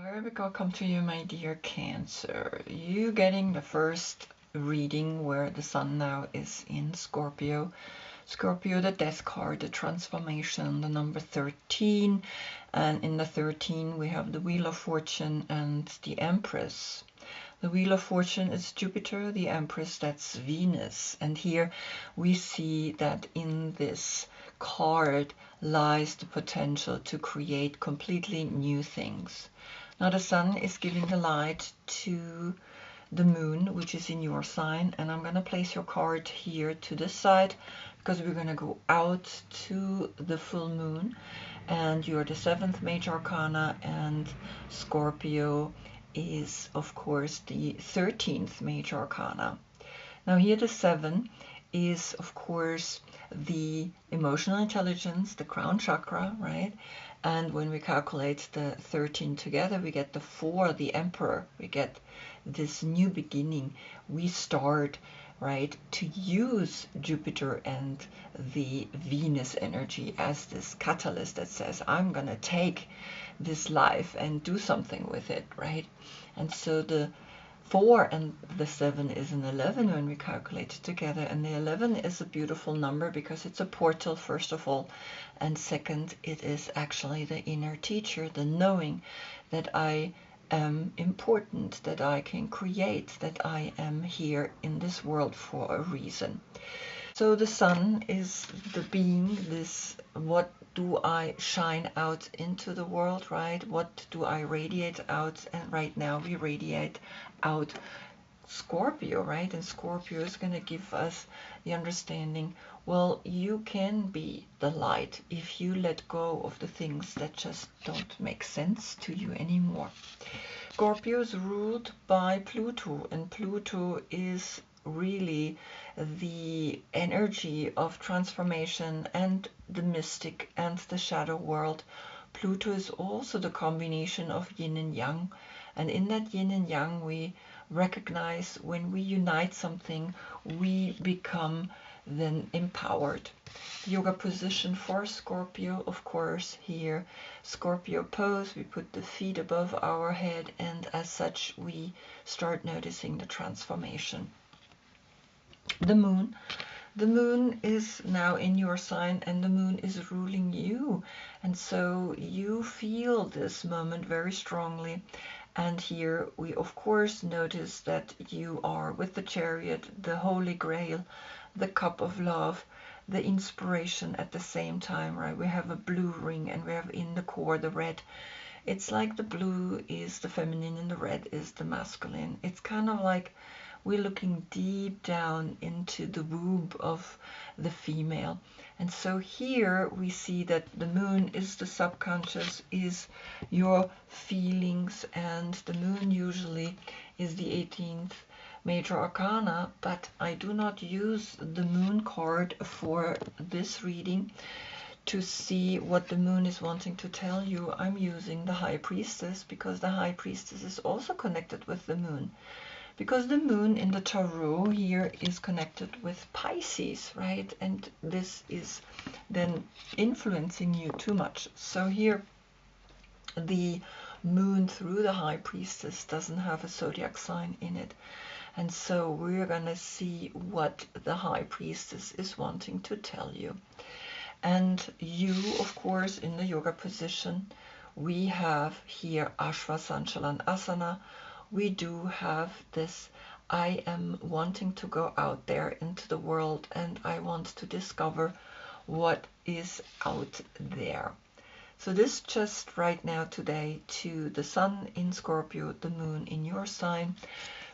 very big welcome to you, my dear Cancer. You getting the first reading where the sun now is in Scorpio. Scorpio, the death card, the transformation, the number 13. And in the 13 we have the Wheel of Fortune and the Empress. The Wheel of Fortune is Jupiter, the Empress, that's Venus. And here we see that in this card lies the potential to create completely new things. Now the sun is giving the light to the moon, which is in your sign, and I'm going to place your card here to this side because we're going to go out to the full moon, and you're the 7th major arcana, and Scorpio is of course the 13th major arcana. Now here the 7 is of course the emotional intelligence, the crown chakra, right? And when we calculate the 13 together, we get the 4, the emperor. We get this new beginning. We start, right, to use Jupiter and the Venus energy as this catalyst that says, I'm gonna take this life and do something with it, right? And so the 4 and the 7 is an 11 when we calculate it together, and the 11 is a beautiful number because it's a portal, first of all, and second, it is actually the inner teacher, the knowing that I am important, that I can create, that I am here in this world for a reason. So the sun is the being, this, what do I shine out into the world, right? What do I radiate out? And right now we radiate out Scorpio, right? And Scorpio is going to give us the understanding, well, you can be the light if you let go of the things that just don't make sense to you anymore. Scorpio is ruled by Pluto, and Pluto is really the energy of transformation and the mystic and the shadow world. Pluto is also the combination of yin and yang, and in that yin and yang we recognize when we unite something, we become then empowered. Yoga position for Scorpio, of course, here Scorpio pose, we put the feet above our head, and as such we start noticing the transformation. The moon is now in your sign, and the moon is ruling you, and so you feel this moment very strongly. And here we of course notice that you are with the Chariot, the Holy Grail, the cup of love, the inspiration at the same time, right? We have a blue ring and we have in the core the red. It's like the blue is the feminine and the red is the masculine. It's kind of like we're looking deep down into the womb of the female. And so here we see that the moon is the subconscious, is your feelings, and the moon usually is the 18th major arcana, but I do not use the moon card for this reading to see what the moon is wanting to tell you. I'm using the High Priestess because the High Priestess is also connected with the moon. Because the moon in the tarot here is connected with Pisces, right? And this is then influencing you too much. So here the moon through the High Priestess doesn't have a zodiac sign in it. And so we're going to see what the High Priestess is wanting to tell you. And you, of course, in the yoga position, we have here Ashvasanchalan Asana. We do have this, I am wanting to go out there into the world and I want to discover what is out there. So this just right now today to the sun in Scorpio, the moon in your sign.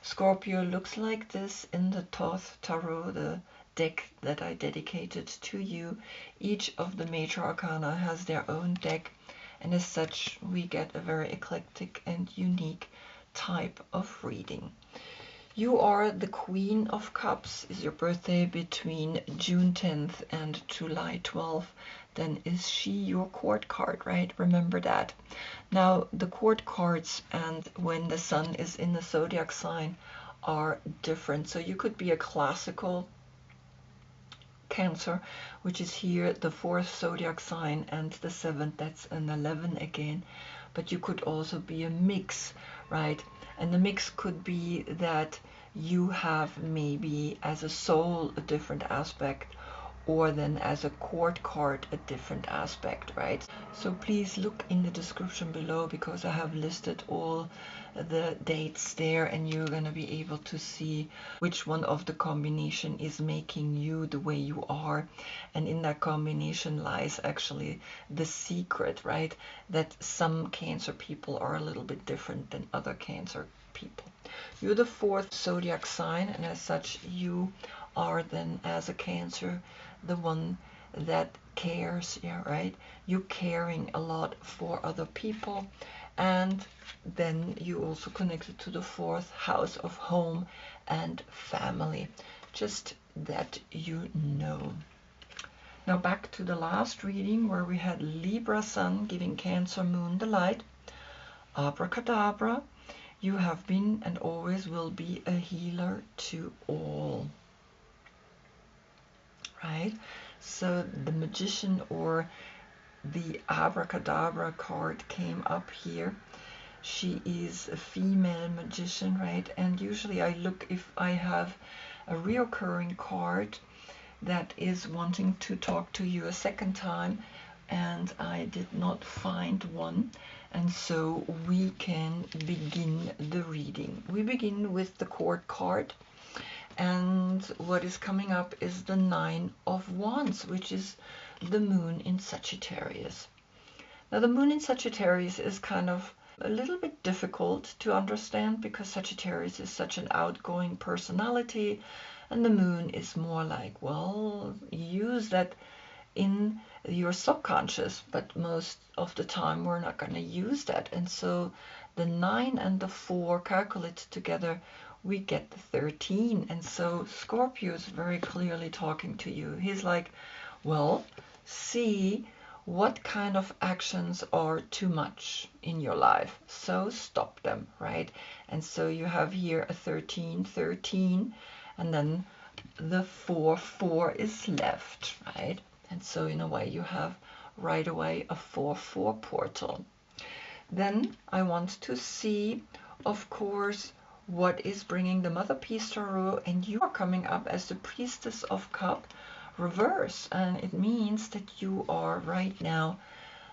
Scorpio looks like this in the Thoth Tarot, the deck that I dedicated to you. Each of the major arcana has their own deck, and as such we get a very eclectic and unique type of reading. You are the Queen of Cups. Is your birthday between June 10th and July 12th, then is she your court card, right? Remember that. Now the court cards and when the sun is in the zodiac sign are different. So you could be a classical Cancer, which is here the 4th zodiac sign, and the 7th, that's an 11 again. but you could also be a mix, right? And the mix could be that you have maybe as a soul a different aspect, or then as a court card a different aspect, right? So please look in the description below, because I have listed all the dates there, and you're going to be able to see which one of the combination is making you the way you are. And in that combination lies actually the secret, right? That some Cancer people are a little bit different than other Cancer people. You're the fourth zodiac sign, and as such you are then, as a Cancer, the one that cares, yeah, right? You're caring a lot for other people, and then you also connected to the fourth house of home and family, just that you know. Now back to the last reading, where we had Libra Sun giving Cancer Moon the light. Abracadabra, you have been and always will be a healer to all. Right? So the Magician, or the Abracadabra card, came up here. She is a female magician, right? And usually I look if I have a reoccurring card that is wanting to talk to you a second time, and I did not find one. And so we can begin the reading. We begin with the court card. And what is coming up is the Nine of Wands, which is the moon in Sagittarius. Now the moon in Sagittarius is kind of a little bit difficult to understand, because Sagittarius is such an outgoing personality, and the moon is more like, well, use that in your subconscious, but most of the time we're not going to use that. And so the 9 and the 4 calculated together, we get the 13. And so Scorpio is very clearly talking to you. He's like, well, see what kind of actions are too much in your life, so stop them, right? And so you have here a 13, 13, and then the 4, 4 is left, right? And so in a way you have right away a 4, 4 portal. Then I want to see, of course, what is bringing the Mother Piece Tarot, and you are coming up as the Priestess of Cup reverse, and it means that you are right now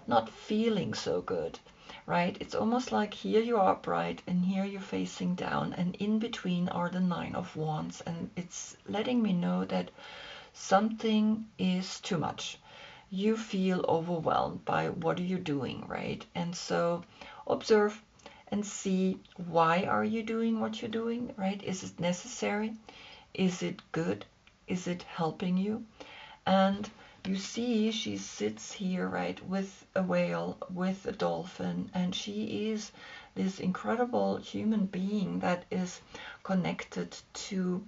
not feeling so good, right? It's almost like here you are upright and here you're facing down, and in between are the 9 of Wands, and it's letting me know that something is too much. You feel overwhelmed by what are you doing, right? And so observe and see, why are you doing what you're doing, right? Is it necessary? Is it good? Is it helping you? And you see she sits here, right, with a whale, with a dolphin, and she is this incredible human being that is connected to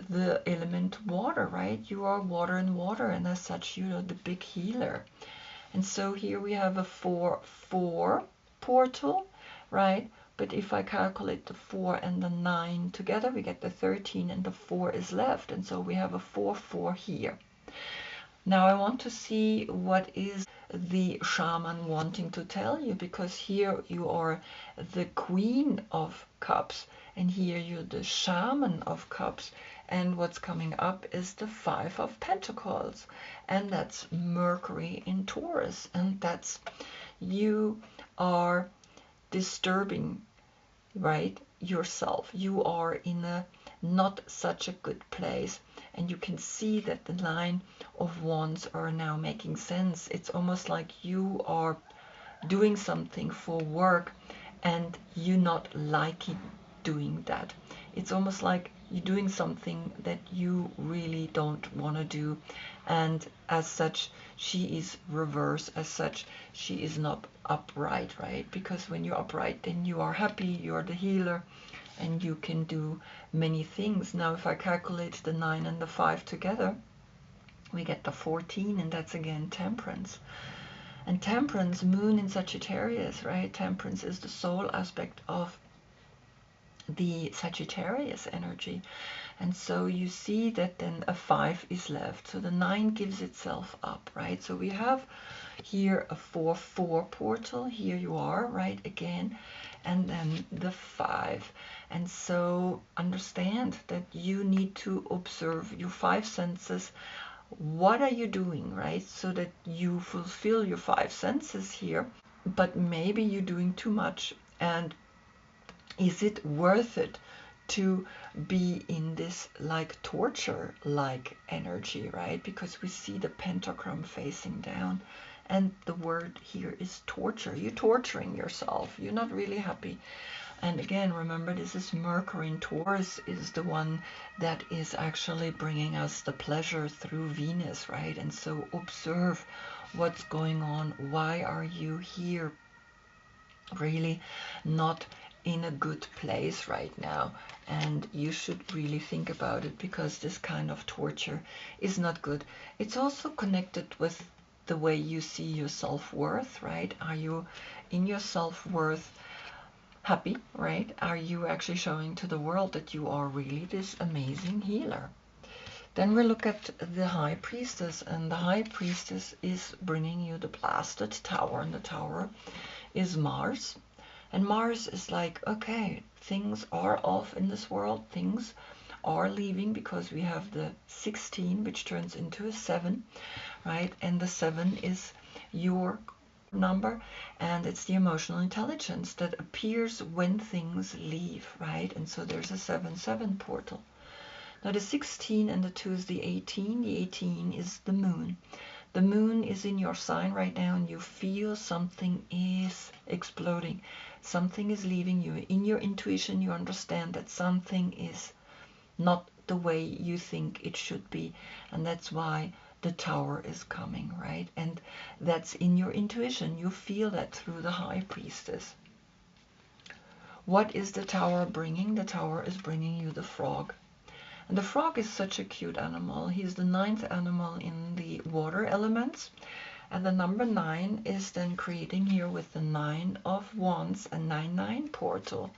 the element water, right? You are water and water, and as such you are the big healer. And so here we have a 4, 4 portal, right? But if I calculate the 4 and the 9 together, we get the 13, and the 4 is left. And so we have a 4, 4 here. Now I want to see what is the shaman wanting to tell you, because here you are the Queen of Cups, and here you're the Shaman of Cups. And what's coming up is the 5 of Pentacles, and that's Mercury in Taurus, and that's you are disturbing, right, yourself. You are in a not such a good place, and you can see that the 9 of Wands are now making sense. It's almost like you are doing something for work and you're not liking doing that. It's almost like you're doing something that you really don't want to do, and as such she is reverse. As such she is not upright, right? Because when you're upright, then you are happy, you're the healer, and you can do many things. Now if I calculate the 9 and the 5 together, we get the 14, and that's again Temperance. And Temperance, moon in Sagittarius, right? Temperance is the soul aspect of the Sagittarius energy. And so you see that then a 5 is left. So the 9 gives itself up, right? So we have Here a 4-4 portal, here you are, right, again, and then the 5. And so understand that you need to observe your 5 senses. What are you doing, right, so that you fulfill your 5 senses here, but maybe you're doing too much. And is it worth it to be in this like torture like energy, right? Because we see the pentagram facing down, and the word here is torture. You're torturing yourself, you're not really happy. And again, remember, this is Mercury in Taurus, is the one that is actually bringing us the pleasure through Venus, right? And so observe what's going on. Why are you here really not in a good place right now? And you should really think about it, because this kind of torture is not good. It's also connected with the way you see your self-worth, right? Are you in your self-worth happy, right? Are you actually showing to the world that you are really this amazing healer? Then we look at the High Priestess, and the High Priestess is bringing you the blasted tower, and the tower is Mars. And Mars is like, okay, things are off in this world, things are leaving, because we have the 16, which turns into a 7, right? And the 7 is your number, and it's the emotional intelligence that appears when things leave, right? And so there's a 7-7 portal. Now the 16 and the 2 is the 18. The 18 is the moon. The moon is in your sign right now, and you feel something is exploding. Something is leaving you. In your intuition, you understand that something is not the way you think it should be, and that's why the tower is coming, right? And that's in your intuition. You feel that through the High Priestess. What is the tower bringing? The tower is bringing you the frog. And the frog is such a cute animal. He's the 9th animal in the water elements. And the number 9 is then creating here with the 9 of Wands a 9-9 portal.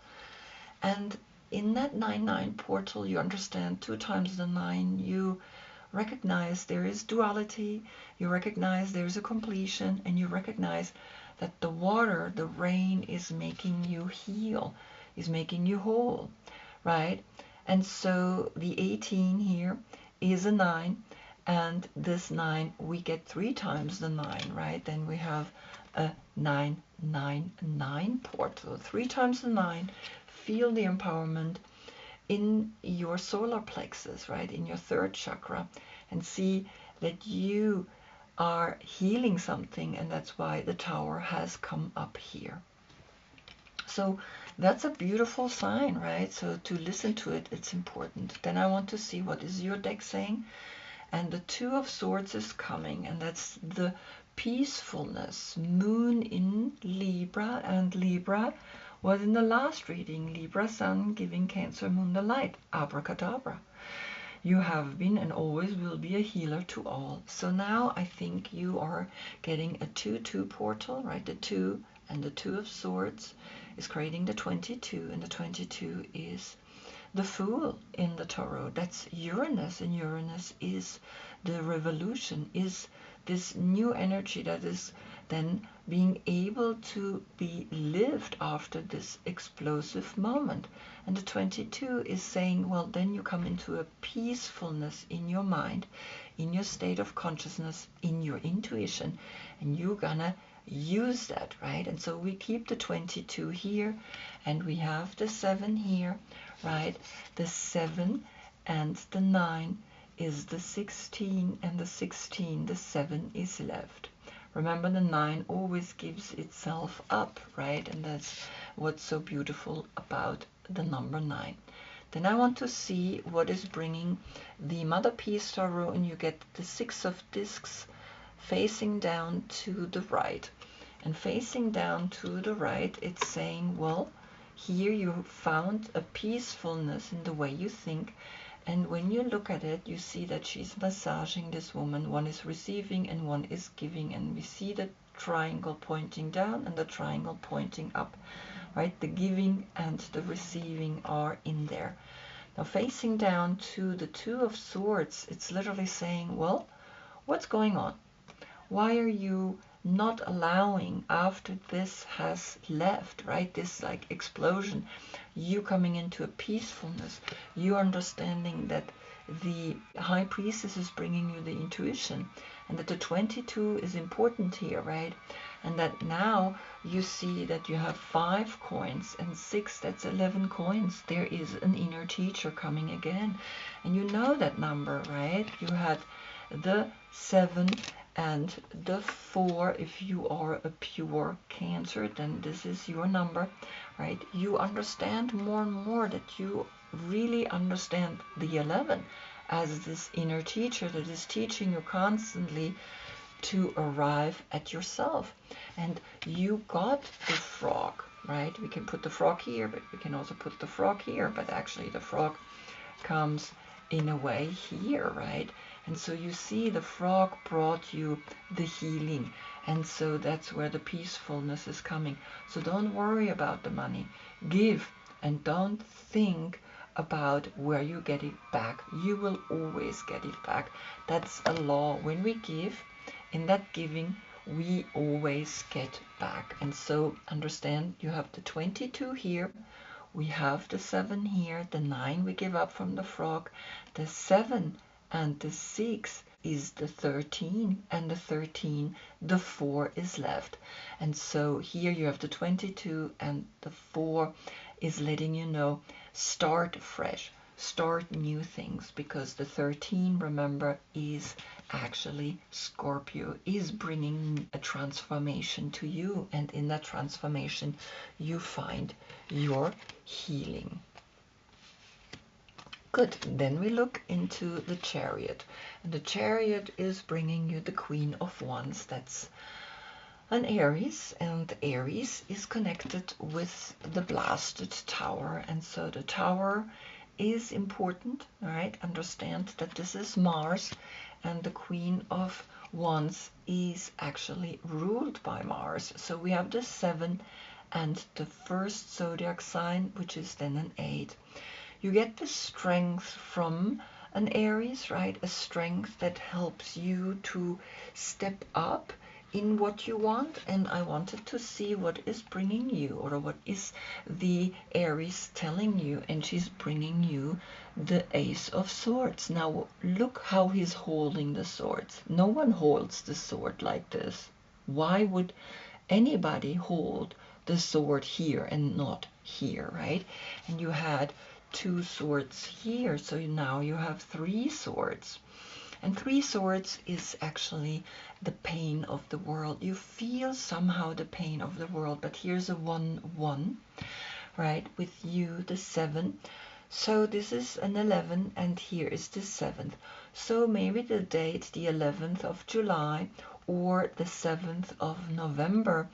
And in that 9-9 portal, you understand 2 times the 9, you recognize there is duality, you recognize there's a completion, and you recognize that the water, the rain, is making you heal, is making you whole, right? And so the 18 here is a 9, and this 9, we get 3 times the 9, right? Then we have a 9-9-9 portal, 3 times the 9. Feel the empowerment in your solar plexus, right, in your 3rd chakra, and see that you are healing something, and that's why the tower has come up here. So that's a beautiful sign, right? So to listen to it, it's important. Then I want to see what is your deck saying, and the 2 of Swords is coming, and that's the peacefulness. Moon in Libra, and Libra was in the last reading. Libra Sun giving Cancer Moon the light. Abracadabra. You have been and always will be a healer to all. So now I think you are getting a 2-2 portal, right? The 2 and the 2 of Swords is creating the 22, and the 22 is the Fool in the Tarot. That's Uranus, and Uranus is the revolution, is this new energy that is then being able to be lived after this explosive moment. And the 22 is saying, well, then you come into a peacefulness in your mind, in your state of consciousness, in your intuition, and you're gonna use that, right? And so we keep the 22 here, and we have the 7 here, right? The 7 and the 9 is the 16, and the 16, the 7 is left. Remember, the 9 always gives itself up, right? And that's what's so beautiful about the number 9. Then I want to see what is bringing the Mother Peace Tarot, and you get the 6 of Discs facing down to the right. And facing down to the right, it's saying, well, here you found a peacefulness in the way you think. And when you look at it, you see that she's massaging this woman. One is receiving and one is giving. And we see the triangle pointing down and the triangle pointing up, right? The giving and the receiving are in there. Now facing down to the 2 of Swords, it's literally saying, well, what's going on? Why are you not allowing, after this has left, right, this like explosion, you coming into a peacefulness, you understanding that the high priestess is bringing you the intuition, and that the 22 is important here, right? And that now you see that you have 5 coins and 6, that's 11 coins. There is an inner teacher coming again, and you know that number, right? You had the 7 and the 4. If you are a pure Cancer, then this is your number, right? You understand more and more that you really understand the 11 as this inner teacher that is teaching you constantly to arrive at yourself. And you got the frog, right? We can put the frog here, but we can also put the frog here, but actually the frog comes in a way here, right? And so you see the frog brought you the healing, and so that's where the peacefulness is coming. So don't worry about the money, give, and don't think about where you get it back. You will always get it back. That's a law. When we give, in that giving, we always get back. And so understand, you have the 22 here, we have the 7 here, the 9 we give up from the frog, the 7 and the 6 is the 13, and the 13, the 4 is left. And so here you have the 22, and the 4 is letting you know, start fresh, start new things, because the 13, remember, is actually Scorpio, is bringing a transformation to you, and in that transformation you find your healing. Good. Then we look into the Chariot, and the Chariot is bringing you the Queen of Wands. That's an Aries, and Aries is connected with the blasted tower, and so the tower is important, right? Understand that this is Mars, and the Queen of Wands is actually ruled by Mars. So we have the 7 and the first zodiac sign, which is then an 8. You get the strength from an Aries, right? A strength that helps you to step up in what you want. And I wanted to see what is bringing you, or what is the Aries telling you. And she's bringing you the Ace of Swords. Now look how he's holding the swords. No one holds the sword like this. Why would anybody hold the sword here and not here, right? And you had 2 swords here, so now you have 3 swords. And 3 swords is actually the pain of the world. You feel somehow the pain of the world, but here's a 1-1, right? With you, the 7. So this is an 11, and here is the 7th. So maybe the date, the 11th of July or the 7th of November,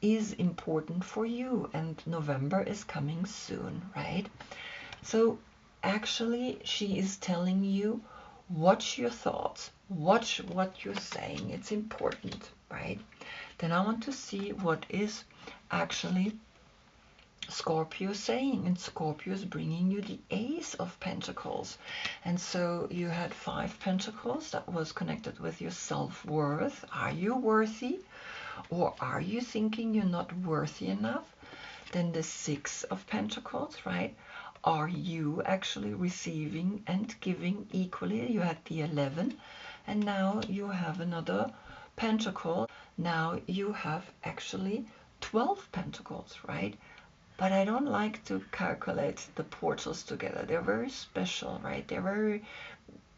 is important for you, and November is coming soon, right? So actually she is telling you, watch your thoughts, watch what you're saying. It's important, right? Then I want to see what is actually Scorpio saying, and Scorpio is bringing you the Ace of Pentacles. And so you had 5 Pentacles that was connected with your self-worth. Are you worthy, or are you thinking you're not worthy enough? Then the 6 of Pentacles, right? Are you actually receiving and giving equally? You had the 11, and now you have another pentacle. Now you have actually 12 pentacles, right? But I don't like to calculate the portals together. They're very special, right? They're very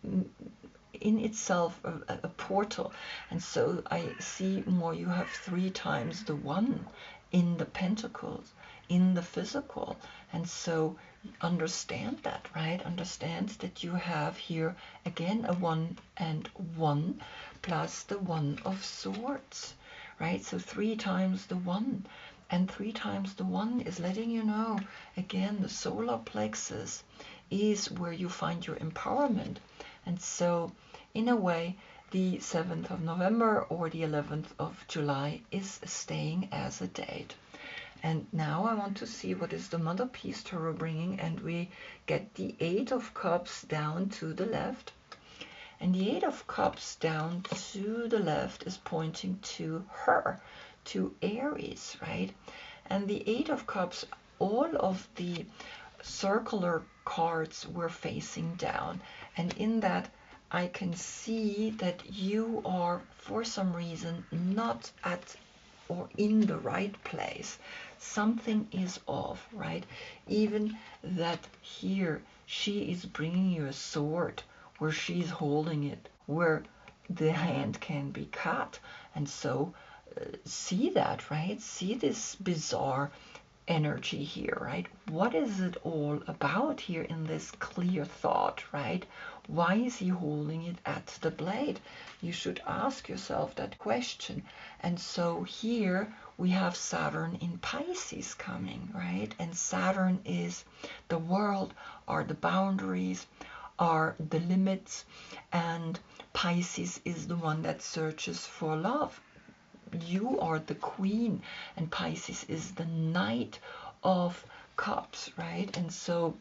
in itself a portal. And so I see more, you have 3 times the 1 in the pentacles, in the physical. And so understand that, right? Understand that you have here again a 1 and 1 plus the 1 of swords, right? So 3 times the 1, and 3 times the 1 is letting you know, again, the solar plexus is where you find your empowerment. And so in a way, the 7th of November or the 11th of July is staying as a date. And now I want to see what is the Mother Peace Tarot bringing, and we get the 8 of Cups down to the left. And the Eight of Cups down to the left is pointing to her, to Aries, right? And the Eight of Cups, all of the circular cards were facing down. And in that, I can see that you are, for some reason, not at or in the right place. Something is off, right? Even that here, she is bringing you a sword where she's holding it, where the hand can be cut. And so see that, right? See this bizarre energy here, right? What is it all about here in this clear thought, right? Why is he holding it at the blade? You should ask yourself that question. And so here we have Saturn in Pisces coming, right? And Saturn is the world, are the boundaries, are the limits, and Pisces is the one that searches for love. You are the queen, and Pisces is the Knight of Cups, right? And so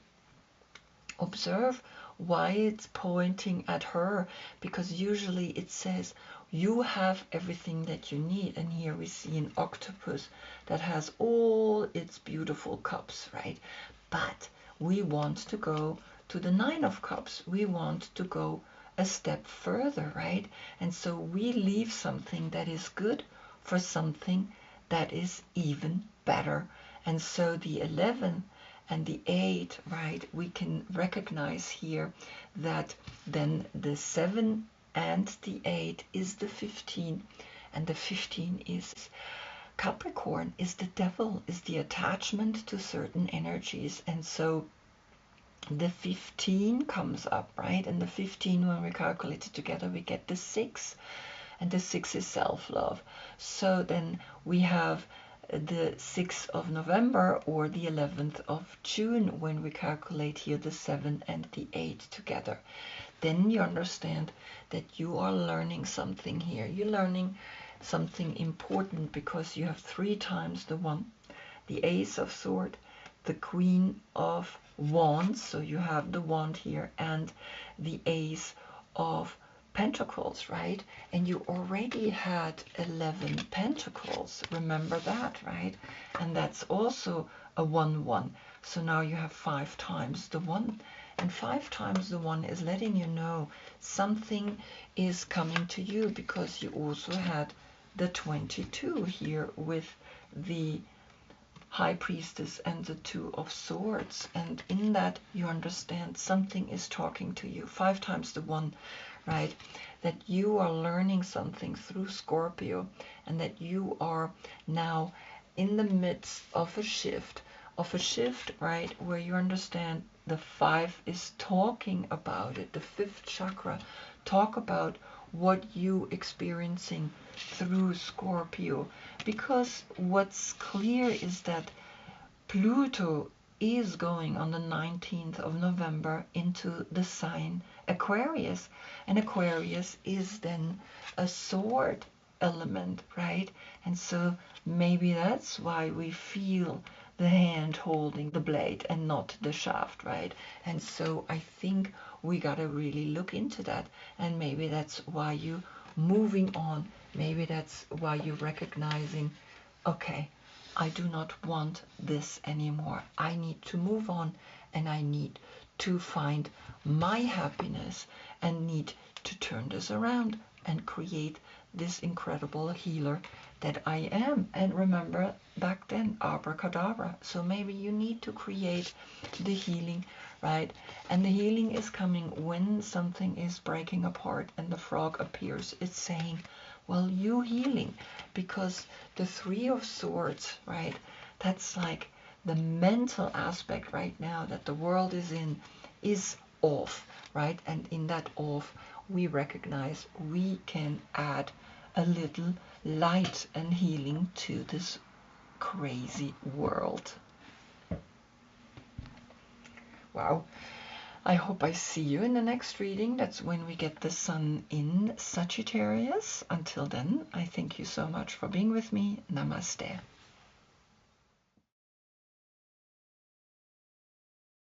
observe why it's pointing at her, because usually it says you have everything that you need. And here we see an octopus that has all its beautiful cups, right? But we want to go to the Nine of Cups. We want to go a step further, right? And so we leave something that is good for something that is even better. And so the 11 and the 8, right, we can recognize here that then the 7 and the 8 is the 15, and the 15 is Capricorn, is the devil, is the attachment to certain energies. And so the 15 comes up, right? And the 15, when we calculate it together, we get the 6, and the 6 is self-love. So then we have the 6th of November or the 11th of June when we calculate here the 7 and the 8 together. Then you understand that you are learning something here. You're learning something important because you have 3 times the 1, the Ace of Swords, the Queen of Wands, so you have the wand here, and the Ace of Pentacles, right? And you already had 11 Pentacles, remember that, right? And that's also a 1-1. So now you have 5 times the 1, and 5 times the 1 is letting you know something is coming to you, because you also had the 22 here with the High Priestess and the 2 of Swords. And in that you understand something is talking to you. 5 times the 1, right? That you are learning something through Scorpio, and that you are now in the midst of a shift, right? Where you understand the 5 is talking about it, the 5th chakra, talk about what you experiencing through Scorpio. Because what's clear is that Pluto is going on the 19th of November into the sign Aquarius, and Aquarius is then a sword element, right? And so maybe that's why we feel the hand holding the blade and not the shaft, right? And so I think we gotta really look into that, and maybe that's why you moving on. Maybe that's why you're recognizing, okay, I do not want this anymore. I need to move on, and I need to find my happiness, and need to turn this around and create this incredible healer that I am. And remember back then, abracadabra. So maybe you need to create the healing, right? And the healing is coming when something is breaking apart and the frog appears. It's saying, well, you healing, because the 3 of Swords, right? That's like the mental aspect right now that the world is in is off, right? And in that off, we recognize we can add a little light and healing to this crazy world. Wow. I hope I see you in the next reading. That's when we get the sun in Sagittarius. Until then, I thank you so much for being with me. Namaste.